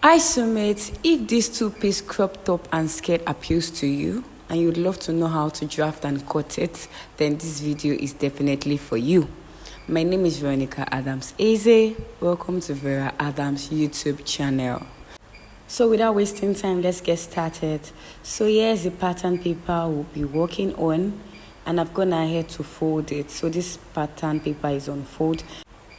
Hi Sumit, if this two-piece crop top and skirt appeals to you and you'd love to know how to draft and cut it, then this video is definitely for you. My name is Veronica Adams Eze. Welcome to Vera Adams YouTube channel. So without wasting time, let's get started. So here's the pattern paper we'll be working on, and I've gone ahead to fold it. So this pattern paper is on fold.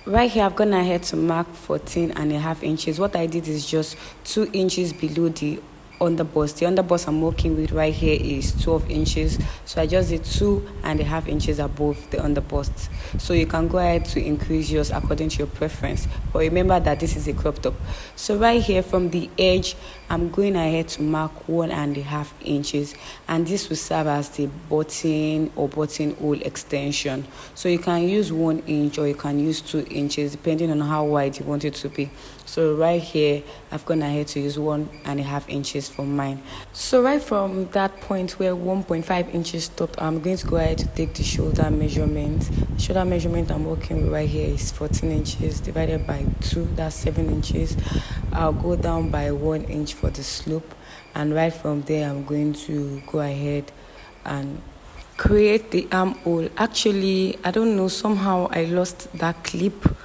Right here, I've gone ahead to mark 14.5 inches. What I did is just 2 inches below the underbust. The underbust I'm working with right here is 12 inches. So I just did 2.5 inches above the underbust. So you can go ahead to increase yours according to your preference. But remember that this is a crop top. So right here from the edge, I'm going ahead to mark 1.5 inches. And this will serve as the button or buttonhole extension. So you can use 1 inch or you can use 2 inches depending on how wide you want it to be. So right here, I've gone ahead to use 1.5 inches for mine. So right from that point where 1.5 inches stopped, I'm going to go ahead to take the shoulder measurement. The shoulder measurement I'm working with right here is 14 inches divided by 2, that's 7 inches. I'll go down by 1 inch for the slope, and right from there I'm going to go ahead and create the armhole. Actually, I don't know, somehow I lost that clip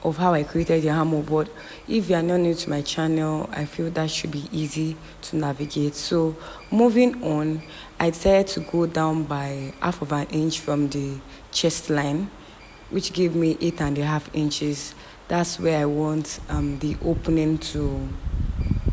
of how I created the armhole, but if you are not new to my channel, I feel that should be easy to navigate. So moving on, I decided to go down by 1/2 inch from the chest line, which gave me 8.5 inches. That's where I want the opening to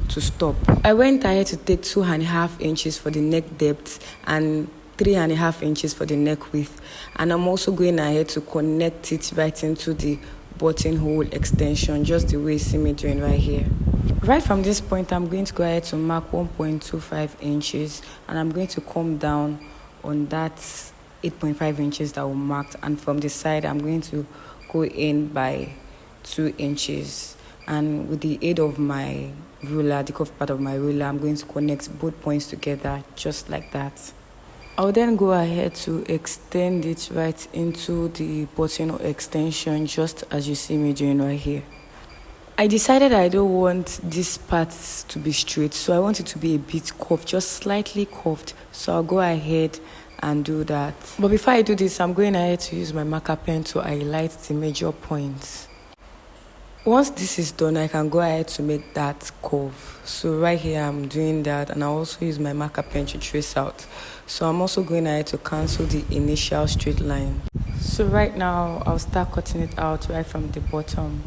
stop. I went ahead to take 2.5 inches for the neck depth and 3.5 inches for the neck width, and I'm also going ahead to connect it right into the buttonhole extension, just the way you see me doing right here. Right from this point, I'm going to go ahead to mark 1.25 inches, and I'm going to come down on that 8.5 inches that were marked, and from the side I'm going to go in by 2 inches, and with the aid of my ruler, the curved part of my ruler, I'm going to connect both points together just like that. I'll then go ahead to extend it right into the buttonhole extension, just as you see me doing right here. I decided I don't want this part to be straight, so I want it to be a bit curved, just slightly curved. So I'll go ahead and do that. But before I do this, I'm going ahead to use my marker pen to highlight the major points. Once this is done, I can go ahead to make that curve. So right here, I'm doing that, and I also use my marker pen to trace out. So I'm also going ahead to cancel the initial straight line. So right now, I'll start cutting it out right from the bottom.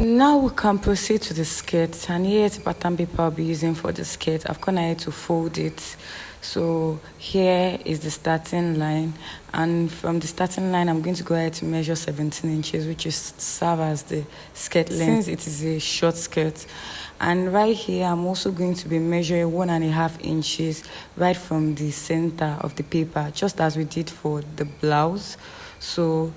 Now we can proceed to the skirt, and here is the pattern paper I'll be using for the skirt. I've gone ahead to fold it. So here is the starting line, and from the starting line I'm going to go ahead to measure 17 inches, which is serve as the skirt length since it is a short skirt. And right here I'm also going to be measuring 1.5 inches right from the center of the paper, just as we did for the blouse. So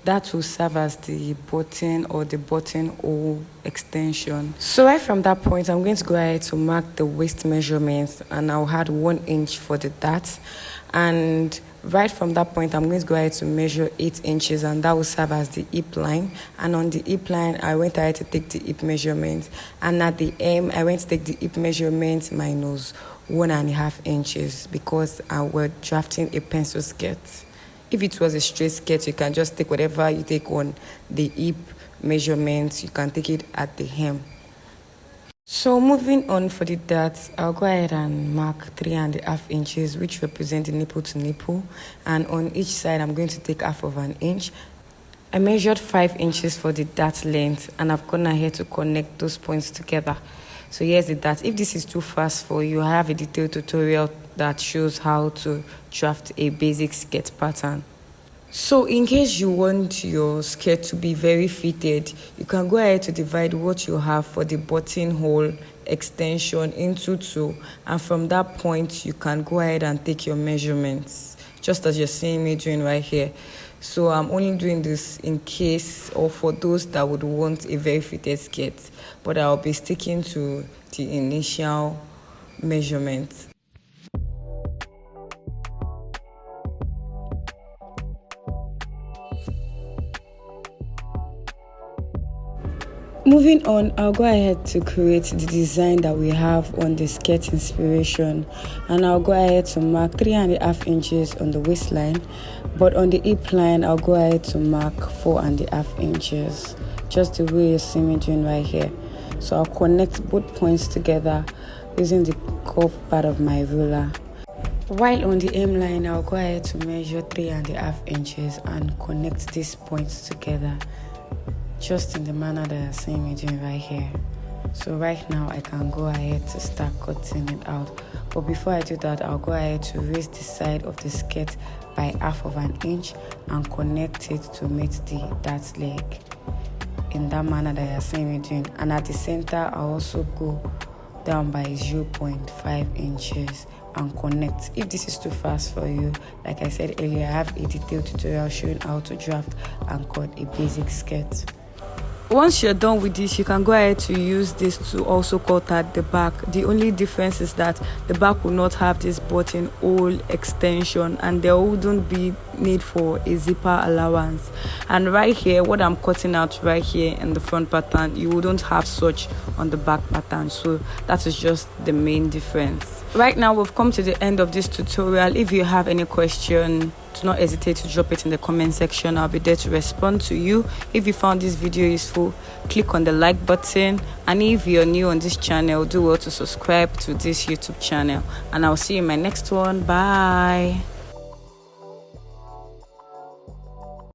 that will serve as the button or the buttonhole extension. So right from that point, I'm going to go ahead to mark the waist measurements, and I'll add 1 inch for the dart. And right from that point, I'm going to go ahead to measure 8 inches, and that will serve as the hip line. And on the hip line, I went ahead to take the hip measurement, and at the hem, I went to take the hip measurement minus 1.5 inches because we're drafting a pencil skirt. If it was a straight skirt, you can just take whatever you take on the hip measurements. You can take it at the hem. So moving on for the darts, I'll go ahead and mark 3.5 inches, which represent the nipple to nipple. And on each side, I'm going to take 1/2 inch. I measured 5 inches for the dart length, and I've gone ahead to connect those points together. So here's the dart. If this is too fast for you, I have a detailed tutorial that shows how to draft a basic skirt pattern. So in case you want your skirt to be very fitted, you can go ahead to divide what you have for the buttonhole extension into 2, and from that point you can go ahead and take your measurements, just as you're seeing me doing right here. So I'm only doing this in case or for those that would want a very fitted skirt, but I'll be sticking to the initial measurements. Moving on, I'll go ahead to create the design that we have on the skirt inspiration, and I'll go ahead to mark 3.5 inches on the waistline, but on the hip line I'll go ahead to mark 4.5 inches, just the way you see me doing right here. So I'll connect both points together using the curved part of my ruler. While on the hemline, I'll go ahead to measure 3.5 inches and connect these points together, just in the manner that you're seeing me doing right here. So right now I can go ahead to start cutting it out, but before I do that, I'll go ahead to raise the side of the skirt by 1/2 inch and connect it to meet the dart leg in that manner that you're seeing me doing. And at the center, I'll also go down by 0.5 inches and connect. If this is too fast for you, like I said earlier, I have a detailed tutorial showing how to draft and cut a basic skirt. Once you're done with this, you can go ahead to use this to also cut at the back. The only difference is that the back will not have this buttonhole extension, and there wouldn't be need for a zipper allowance. And right here, what I'm cutting out right here in the front pattern, you wouldn't have such on the back pattern. So that is just the main difference. Right now, we've come to the end of this tutorial. If you have any question, do not hesitate to drop it in the comment section. I'll be there to respond to you. If you found this video useful, click on the like button, and if you're new on this channel, do well to subscribe to this YouTube channel, and I'll see you in my next one. Bye.